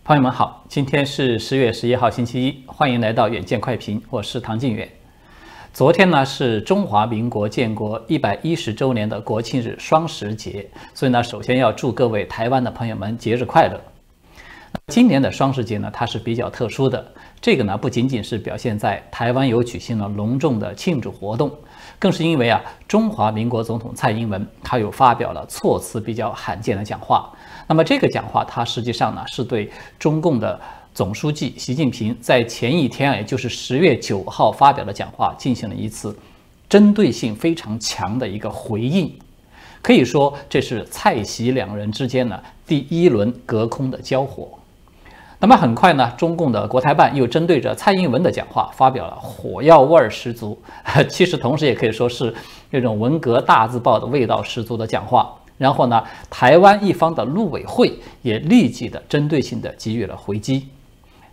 朋友们好，今天是10月11号星期一，欢迎来到远见快评，我是唐晋远。昨天呢是中华民国建国110周年的国庆日双十节，所以呢首先要祝各位台湾的朋友们节日快乐。今年的双十节呢它是比较特殊的，这个呢不仅仅是表现在台湾有举行了隆重的庆祝活动，更是因为中华民国总统蔡英文他又发表了措辞比较罕见的讲话。那么这个讲话，它实际上呢是对中共的总书记习近平在前一天，也就是10月9号发表的讲话，进行了一次针对性非常强的一个回应。可以说，这是蔡习两人之间呢第一轮隔空的交火。那么很快呢，中共的国台办又针对着蔡英文的讲话发表了火药味儿十足，其实同时也可以说是这种文革大字报的味道十足的讲话。然后呢，台湾一方的陆委会也立即的针对性的给予了回击。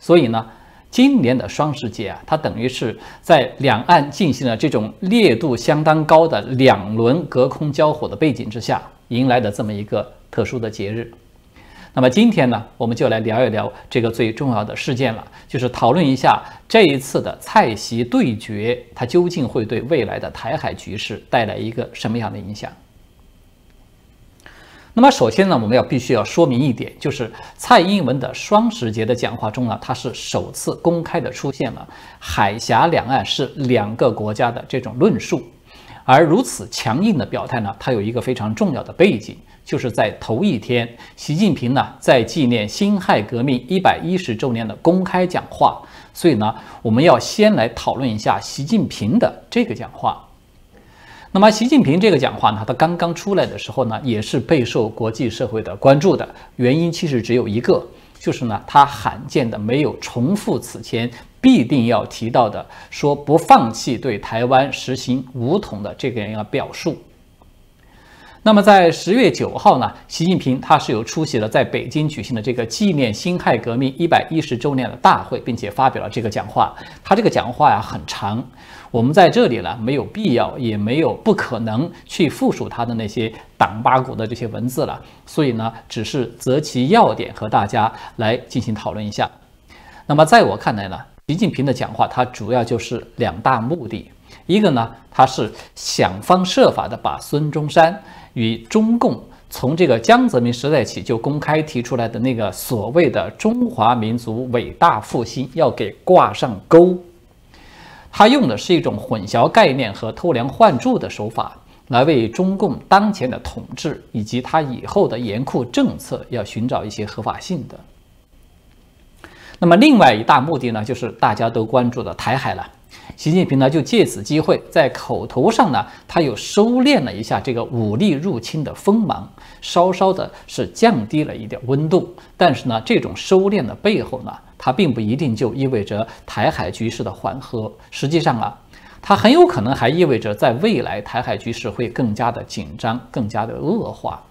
所以呢，今年的双十节它等于是在两岸进行了这种烈度相当高的两轮隔空交火的背景之下，迎来的这么一个特殊的节日。那么今天呢，我们就来聊一聊这个最重要的事件了，就是讨论一下这一次的蔡习对决，它究竟会对未来的台海局势带来一个什么样的影响？那么首先呢，我们必须要说明一点，就是蔡英文的双十节的讲话中呢，它是首次公开的出现了海峡两岸是两个国家的这种论述。而如此强硬的表态呢，它有一个非常重要的背景，就是在头一天，习近平呢在纪念辛亥革命110周年的公开讲话。所以呢，我们要先来讨论一下习近平的这个讲话。那么习近平这个讲话呢，他刚刚出来的时候呢，也是备受国际社会的关注的。原因其实只有一个，就是呢，他罕见的没有重复此前必定要提到的说不放弃对台湾实行武统的这个样的表述。那么在10月9号呢，习近平他是有出席了在北京举行的这个纪念辛亥革命110周年的大会，并且发表了这个讲话。他这个讲话很长，我们在这里呢没有必要，也没有不可能去复述他的那些党八股的这些文字了，所以呢，只是择其要点和大家来进行讨论一下。那么在我看来呢，习近平的讲话它主要就是两大目的，一个呢，他是想方设法的把孙中山与中共从这个江泽民时代起就公开提出来的那个所谓的中华民族伟大复兴要给挂上钩。他用的是一种混淆概念和偷梁换柱的手法，来为中共当前的统治以及他以后的严酷政策要寻找一些合法性的。那么另外一大目的呢，就是大家都关注的台海了。习近平呢就借此机会在口头上呢，他又收敛了一下这个武力入侵的锋芒，稍稍的是降低了一点温度。但是呢，这种收敛的背后呢，它并不一定就意味着台海局势的缓和。实际上它很有可能还意味着在未来台海局势会更加的紧张，更加的恶化。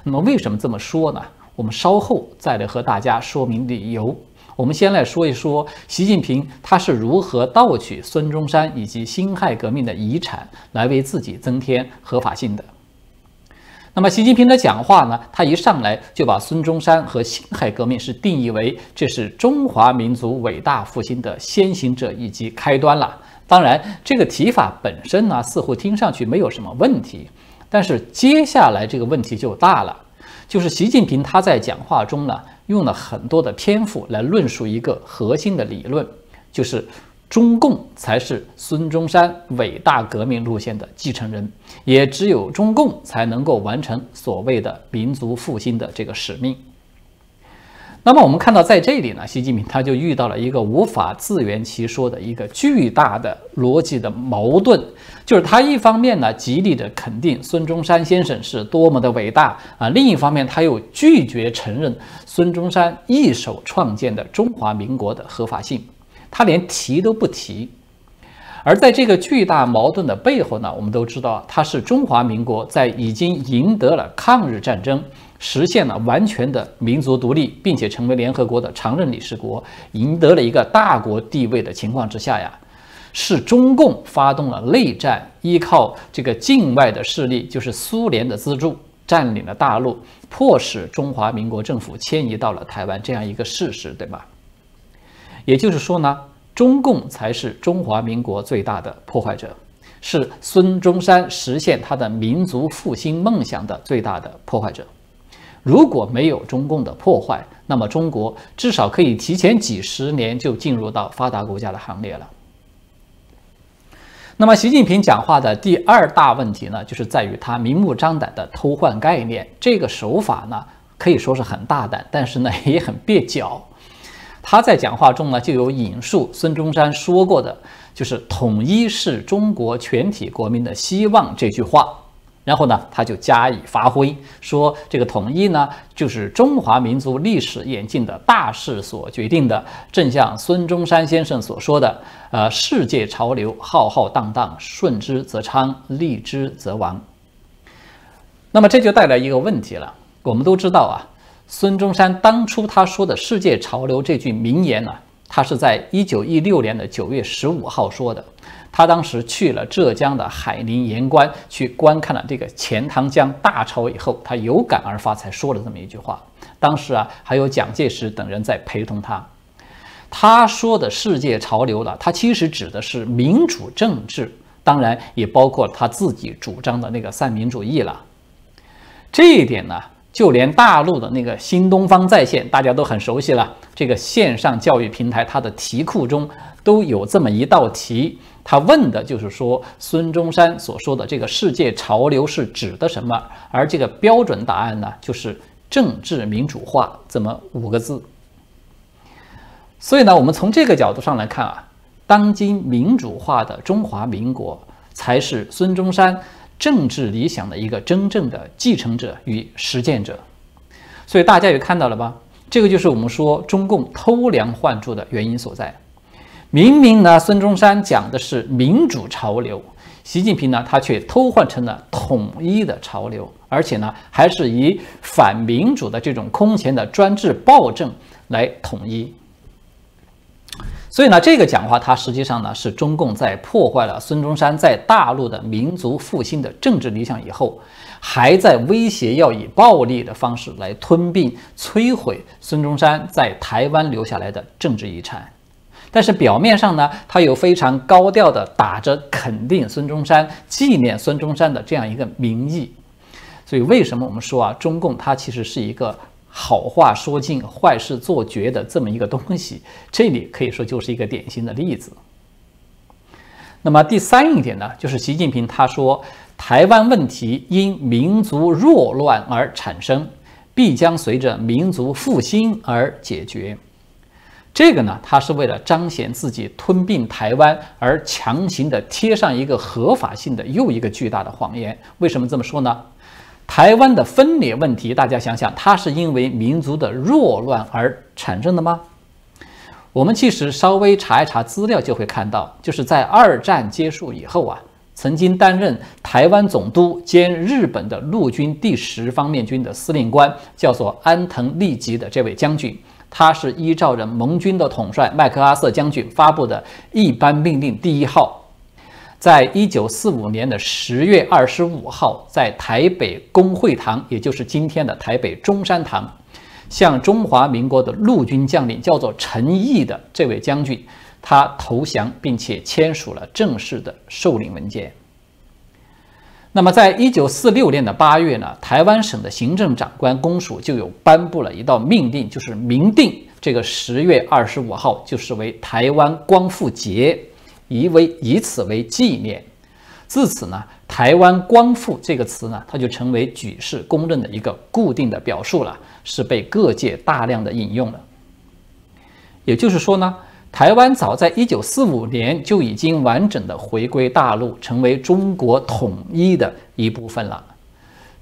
那么为什么这么说呢？我们稍后再来和大家说明理由。我们先来说一说习近平他是如何盗取孙中山以及辛亥革命的遗产，来为自己增添合法性的。那么习近平的讲话呢，他一上来就把孙中山和辛亥革命是定义为这是中华民族伟大复兴的先行者以及开端了。当然，这个提法本身呢，似乎听上去没有什么问题，但是接下来这个问题就大了，就是习近平他在讲话中呢，用了很多的篇幅来论述一个核心的理论，就是中共才是孙中山伟大革命路线的继承人，也只有中共才能够完成所谓的民族复兴的这个使命。那么我们看到在这里呢，习近平他就遇到了一个无法自圆其说的一个巨大的逻辑的矛盾，就是他一方面呢极力的肯定孙中山先生是多么的伟大另一方面他又拒绝承认孙中山一手创建的中华民国的合法性，他连提都不提。而在这个巨大矛盾的背后呢，我们都知道，它是中华民国在已经赢得了抗日战争，实现了完全的民族独立，并且成为联合国的常任理事国，赢得了一个大国地位的情况之下是中共发动了内战，依靠这个境外的势力，就是苏联的资助，占领了大陆，迫使中华民国政府迁移到了台湾这样一个事实，对吧？也就是说呢，中共才是中华民国最大的破坏者，是孙中山实现他的民族复兴梦想的最大的破坏者。如果没有中共的破坏，那么中国至少可以提前几十年就进入到发达国家的行列了。那么习近平讲话的第二大问题呢，就是在于他明目张胆的偷换概念，这个手法呢可以说是很大胆，但是呢也很蹩脚。他在讲话中呢就有引述孙中山说过的，就是统一是中国全体国民的希望这句话。然后呢，他就加以发挥，说这个统一呢，就是中华民族历史演进的大势所决定的。正像孙中山先生所说的，世界潮流浩浩荡荡，顺之则昌，逆之则亡。那么这就带来一个问题了，我们都知道啊，孙中山当初他说的世界潮流这句名言呢，他是在1916年的9月15号说的。他当时去了浙江的海宁盐官，去观看了这个钱塘江大潮以后，他有感而发，才说了这么一句话。当时啊，还有蒋介石等人在陪同他。他说的世界潮流了，他其实指的是民主政治，当然也包括他自己主张的那个三民主义了。这一点呢，就连大陆的那个新东方在线，大家都很熟悉了。这个线上教育平台，它的题库中都有这么一道题。他问的就是说，孙中山所说的这个世界潮流是指的什么？而这个标准答案呢，就是政治民主化这么5个字。所以呢，我们从这个角度上来看啊，当今民主化的中华民国才是孙中山政治理想的一个真正的继承者与实践者。所以大家也看到了吧？这个就是我们说中共偷梁换柱的原因所在。明明呢，孙中山讲的是民主潮流，习近平呢，他却偷换成了统一的潮流，而且呢，还是以反民主的这种空前的专制暴政来统一。所以呢，这个讲话它实际上呢，是中共在破坏了孙中山在大陆的民族复兴的政治理想以后，还在威胁要以暴力的方式来吞并、摧毁孙中山在台湾留下来的政治遗产。但是表面上呢，他又非常高调的打着肯定孙中山、纪念孙中山的这样一个名义。所以为什么我们说啊，中共它其实是一个好话说尽、坏事做绝的这么一个东西？这里可以说就是一个典型的例子。那么第三一点呢，就是习近平他说，台湾问题因民族弱乱而产生，必将随着民族复兴而解决。这个呢，他是为了彰显自己吞并台湾而强行的贴上一个合法性的又一个巨大的谎言。为什么这么说呢？台湾的分裂问题，大家想想，它是因为民族的弱乱而产生的吗？我们其实稍微查一查资料就会看到，就是在2战结束以后啊，曾经担任台湾总督兼日本的陆军第10方面军的司令官，叫做安藤利吉的这位将军。他是依照着盟军的统帅麦克阿瑟将军发布的一般命令第1号，在1945年的10月25号，在台北公会堂，也就是今天的台北中山堂，向中华民国的陆军将领叫做陈毅的这位将军，他投降并且签署了正式的受领文件。那么在1946年的8月呢，台湾省的行政长官公署就有颁布了一道命令，就是明定这个10月25号就是为台湾光复节，以此为纪念。自此呢，台湾光复这个词呢，它就成为举世公认的一个固定的表述了，是被各界大量的引用了。也就是说呢，台湾早在1945年就已经完整的回归大陆，成为中国统一的一部分了。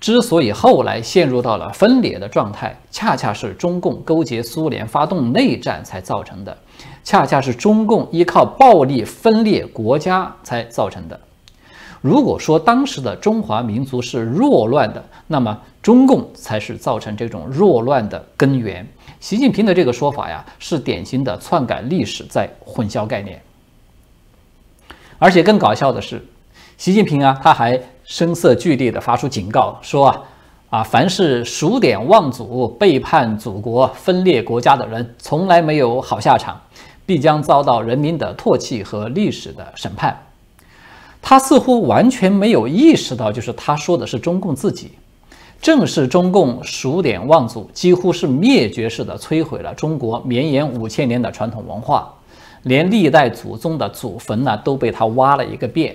之所以后来陷入到了分裂的状态，恰恰是中共勾结苏联发动内战才造成的，恰恰是中共依靠暴力分裂国家才造成的。如果说当时的中华民族是弱乱的，那么中共才是造成这种弱乱的根源。习近平的这个说法呀，是典型的篡改历史，在混淆概念。而且更搞笑的是，习近平啊，他还声色俱厉地发出警告，说凡是数典忘祖、背叛祖国、分裂国家的人，从来没有好下场，必将遭到人民的唾弃和历史的审判。他似乎完全没有意识到，就是他说的是中共自己。正是中共数典忘祖，几乎是灭绝式的摧毁了中国绵延5000年的传统文化，连历代祖宗的祖坟呢都被他挖了一个遍。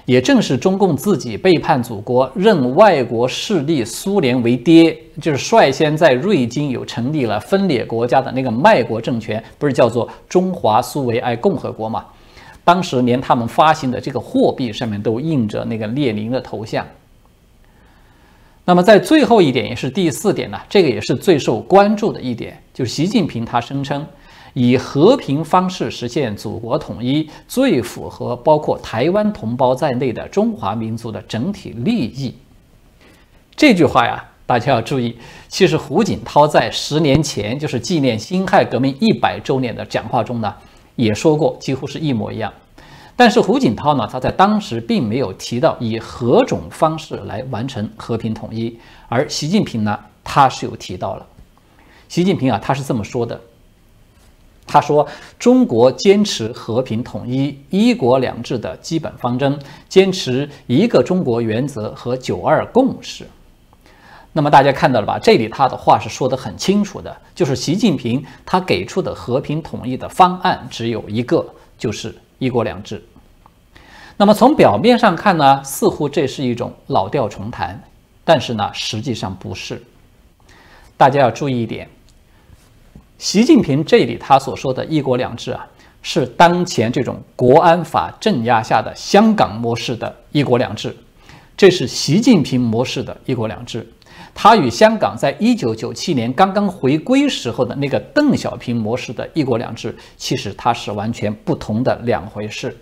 也正是中共自己背叛祖国，认外国势力苏联为爹，就是率先在瑞金有成立了分裂国家的那个卖国政权，不是叫做中华苏维埃共和国吗？当时连他们发行的这个货币上面都印着那个列宁的头像。那么在最后一点，也是第4点呢，这个也是最受关注的一点，就是习近平他声称以和平方式实现祖国统一，最符合包括台湾同胞在内的中华民族的整体利益。这句话呀，大家要注意，其实胡锦涛在10年前，就是纪念辛亥革命100周年的讲话中呢，也说过，几乎是一模一样。但是胡锦涛呢，他在当时并没有提到以何种方式来完成和平统一，而习近平呢，他是有提到了。习近平啊，他是这么说的，他说：“中国坚持和平统一、一国两制的基本方针，坚持一个中国原则和9·2共识。”那么大家看到了吧？这里他的话是说得很清楚的，就是习近平他给出的和平统一的方案只有一个，就是一国两制。那么从表面上看呢，似乎这是一种老调重弹，但是呢，实际上不是。大家要注意一点，习近平这里他所说的一国两制啊，是当前这种国安法镇压下的香港模式的一国两制，这是习近平模式的一国两制。它与香港在1997年刚刚回归时候的那个邓小平模式的一国两制，其实它是完全不同的两回事。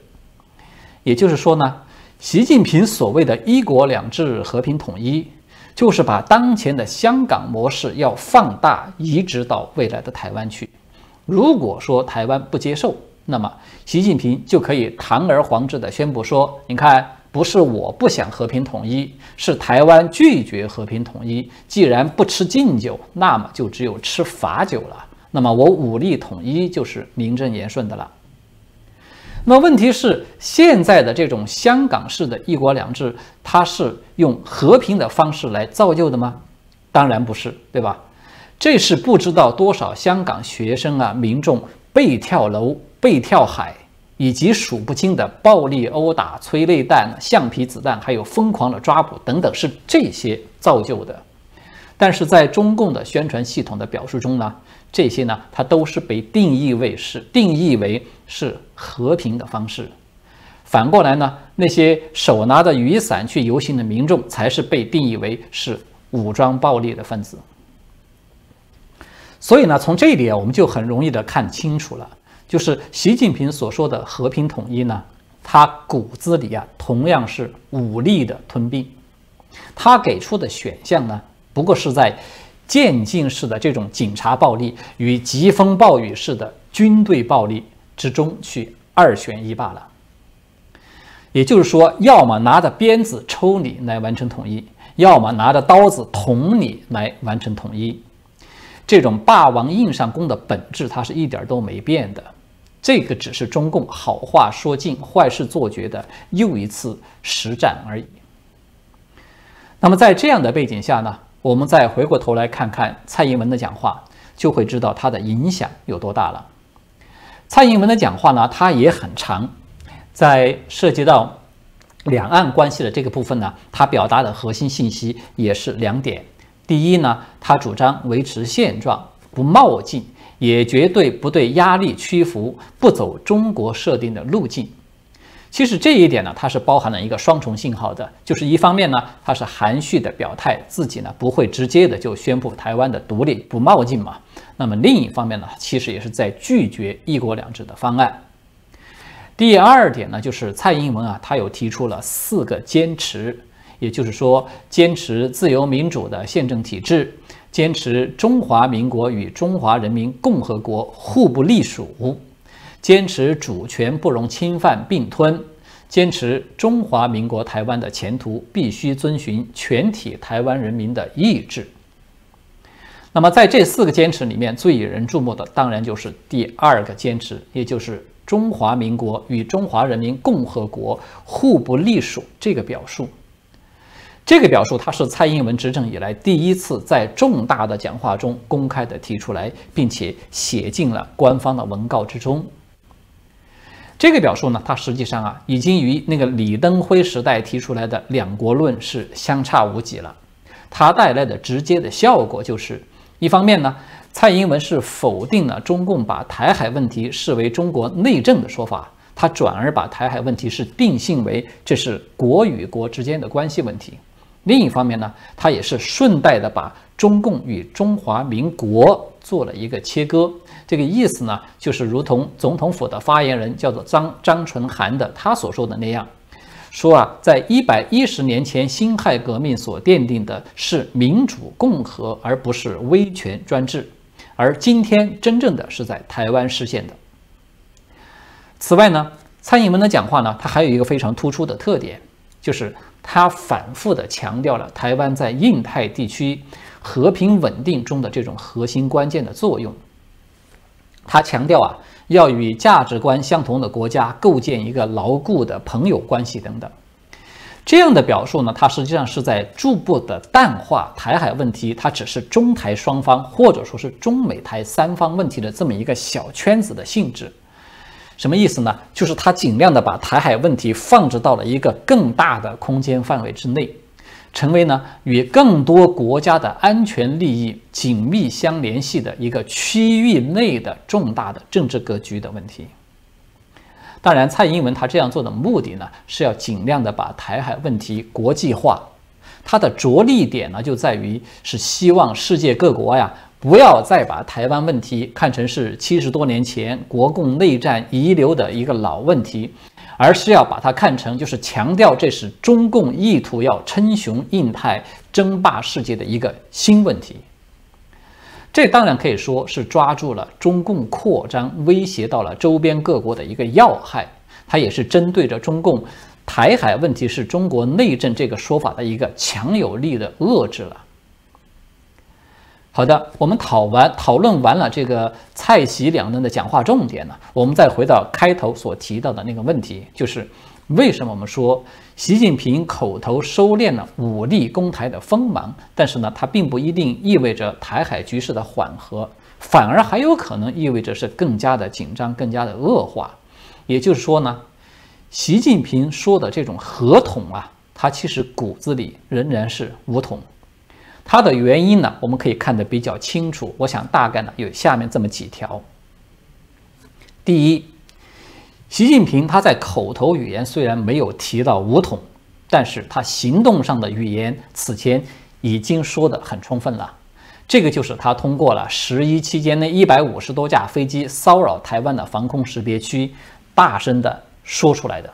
也就是说呢，习近平所谓的一国两制和平统一，就是把当前的香港模式要放大移植到未来的台湾去。如果说台湾不接受，那么习近平就可以堂而皇之地宣布说，你看，不是我不想和平统一，是台湾拒绝和平统一。既然不吃敬酒，那么就只有吃罚酒了。那么我武力统一就是名正言顺的了。那么问题是，现在的这种香港式的一国两制，它是用和平的方式来造就的吗？当然不是，对吧？这是不知道多少香港学生啊、民众被跳楼、被跳海，以及数不清的暴力殴打、催泪弹、橡皮子弹，还有疯狂的抓捕等等，是这些造就的。但是在中共的宣传系统的表述中呢，这些呢，它都是被定义为是和平的方式。反过来呢，那些手拿着雨伞去游行的民众，才是被定义为是武装暴力的分子。所以呢，从这里啊，我们就很容易的看清楚了，就是习近平所说的和平统一呢，他骨子里啊，同样是武力的吞并。他给出的选项呢，不过是在渐进式的这种警察暴力与疾风暴雨式的军队暴力之中去2选1罢了。也就是说，要么拿着鞭子抽你来完成统一，要么拿着刀子捅你来完成统一。这种霸王硬上弓的本质，它是一点都没变的。这个只是中共好话说尽、坏事做绝的又一次实战而已。那么在这样的背景下呢，我们再回过头来看看蔡英文的讲话，就会知道它的影响有多大了。蔡英文的讲话呢，它也很长，在涉及到两岸关系的这个部分呢，它表达的核心信息也是2点。第一呢，他主张维持现状，不冒进，也绝对不对压力屈服，不走中国设定的路径。其实这一点呢，它是包含了一个双重信号的，就是一方面呢，它是含蓄的表态自己呢不会直接的就宣布台湾的独立，不冒进嘛。那么另一方面呢，其实也是在拒绝一国两制的方案。第2点呢，就是蔡英文啊，他有提出了4个坚持。也就是说，坚持自由民主的宪政体制，坚持中华民国与中华人民共和国互不隶属，坚持主权不容侵犯并吞，坚持中华民国台湾的前途必须遵循全体台湾人民的意志。那么在这4个坚持里面，最引人注目的当然就是第2个坚持，也就是中华民国与中华人民共和国互不隶属这个表述。这个表述它是蔡英文执政以来第一次在重大的讲话中公开的提出来，并且写进了官方的文告之中。这个表述呢，它实际上已经与那个李登辉时代提出来的两国论是相差无几了。它带来的直接的效果就是，一方面呢，蔡英文是否定了中共把台海问题视为中国内政的说法，他转而把台海问题是定性为这是国与国之间的关系问题。另一方面呢，他也是顺带的把中共与中华民国做了一个切割。这个意思呢，就是如同总统府的发言人叫做张纯涵的他所说的那样，说在110年前辛亥革命所奠定的是民主共和，而不是威权专制，而今天真正的是在台湾实现的。此外呢，蔡英文的讲话呢，它还有一个非常突出的特点，就是他反复的强调了台湾在印太地区和平稳定中的这种核心关键的作用。他强调要与价值观相同的国家构建一个牢固的朋友关系等等。这样的表述呢，它实际上是在逐步的淡化台海问题，它只是中台双方或者说是中美台3方问题的这么一个小圈子的性质。什么意思呢？就是他尽量的把台海问题放置到了一个更大的空间范围之内，成为呢与更多国家的安全利益紧密相联系的一个区域内的重大的政治格局的问题。当然，蔡英文他这样做的目的呢，是要尽量的把台海问题国际化。他的着力点呢，就在于是希望世界各国不要再把台湾问题看成是70多年前国共内战遗留的一个老问题，而是要把它看成就是强调这是中共意图要称雄印太、争霸世界的一个新问题。这当然可以说是抓住了中共扩张威胁到了周边各国的一个要害，它也是针对着中共台海问题是中国内政这个说法的一个强有力的遏制了。好的，我们讨论完了这个蔡习两人的讲话重点呢，我们再回到开头所提到的那个问题，就是为什么我们说习近平口头收敛了武力攻台的锋芒，但是呢，它并不一定意味着台海局势的缓和，反而还有可能意味着是更加的紧张、更加的恶化。也就是说呢，习近平说的这种和统它其实骨子里仍然是武统。它的原因呢，我们可以看得比较清楚，我想大概呢有下面这么几条。第一，习近平他在口头语言虽然没有提到武统，但是他行动上的语言此前已经说得很充分了。这个就是他通过了11期间内150多架飞机骚扰台湾的防空识别区大声的说出来的。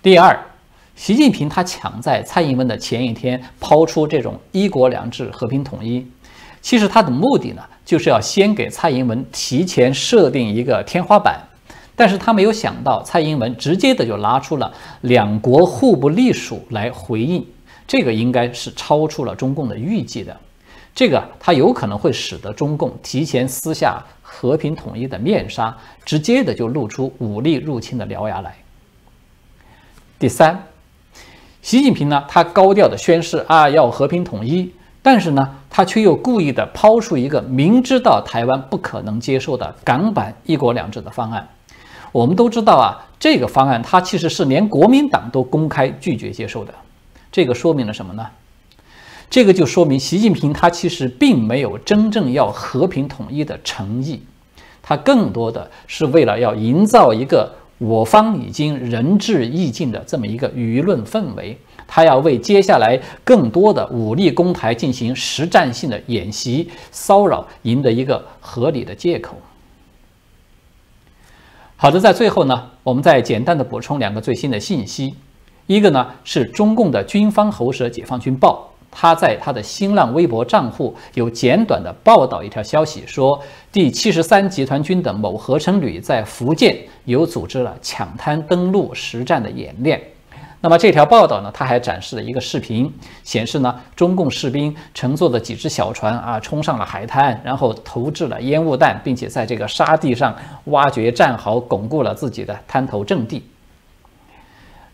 第二，习近平他抢在蔡英文的前一天抛出这种1国2制和平统一，其实他的目的呢，就是要先给蔡英文提前设定一个天花板，但是他没有想到蔡英文直接的就拿出了2国互不隶属来回应，这个应该是超出了中共的预计的，这个它有可能会使得中共提前撕下和平统一的面纱，直接的就露出武力入侵的獠牙来。第三，习近平呢，他高调的宣示要和平统一，但是呢，他却又故意的抛出一个明知道台湾不可能接受的港版1国2制的方案。我们都知道这个方案它其实是连国民党都公开拒绝接受的。这个说明了什么呢？这个就说明习近平他其实并没有真正要和平统一的诚意，他更多的是为了要营造一个我方已经仁至义尽的这么一个舆论氛围，他要为接下来更多的武力攻台进行实战性的演习骚扰赢得一个合理的借口。好的，在最后呢，我们再简单的补充2个最新的信息。一个呢是中共的军方喉舌解放军报，他在他的新浪微博账户有简短的报道一条消息，说第73集团军的某合成旅在福建有组织了抢滩登陆实战的演练。那么这条报道呢，它还展示了一个视频，显示呢，中共士兵乘坐的几只小船冲上了海滩，然后投掷了烟雾弹，并且在这个沙地上挖掘战壕，巩固了自己的滩头阵地。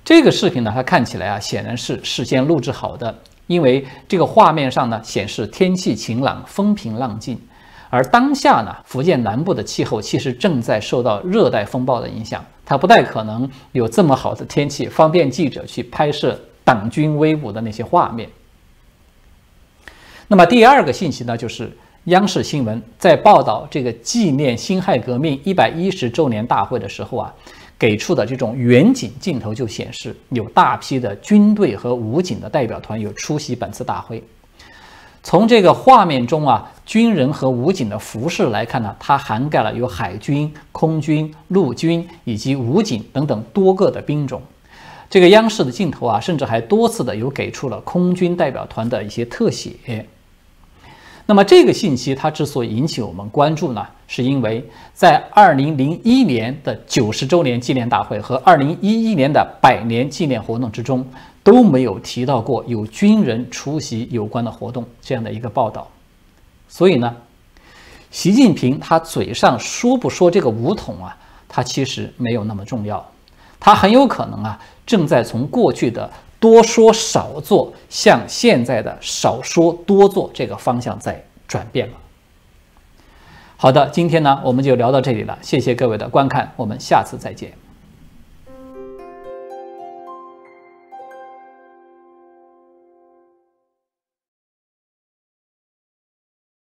这个视频呢，它看起来显然是事先录制好的，因为这个画面上呢显示天气晴朗，风平浪静。而当下呢，福建南部的气候其实正在受到热带风暴的影响，它不太可能有这么好的天气，方便记者去拍摄党军威武的那些画面。那么第二个信息呢，就是央视新闻在报道这个纪念辛亥革命110周年大会的时候给出的这种远景镜头就显示，有大批的军队和武警的代表团有出席本次大会。从这个画面中军人和武警的服饰来看呢，它涵盖了有海军、空军、陆军以及武警等等多个的兵种。这个央视的镜头甚至还多次的有给出了空军代表团的一些特写。那么这个信息它之所以引起我们关注呢，是因为在2001年的90周年纪念大会和2011年的100年纪念活动之中，都没有提到过有军人出席有关的活动这样的一个报道。所以呢，习近平他嘴上说不说这个武统他其实没有那么重要，他很有可能正在从过去的多说少做向现在的少说多做这个方向在转变了。好的，今天呢我们就聊到这里了，谢谢各位的观看，我们下次再见。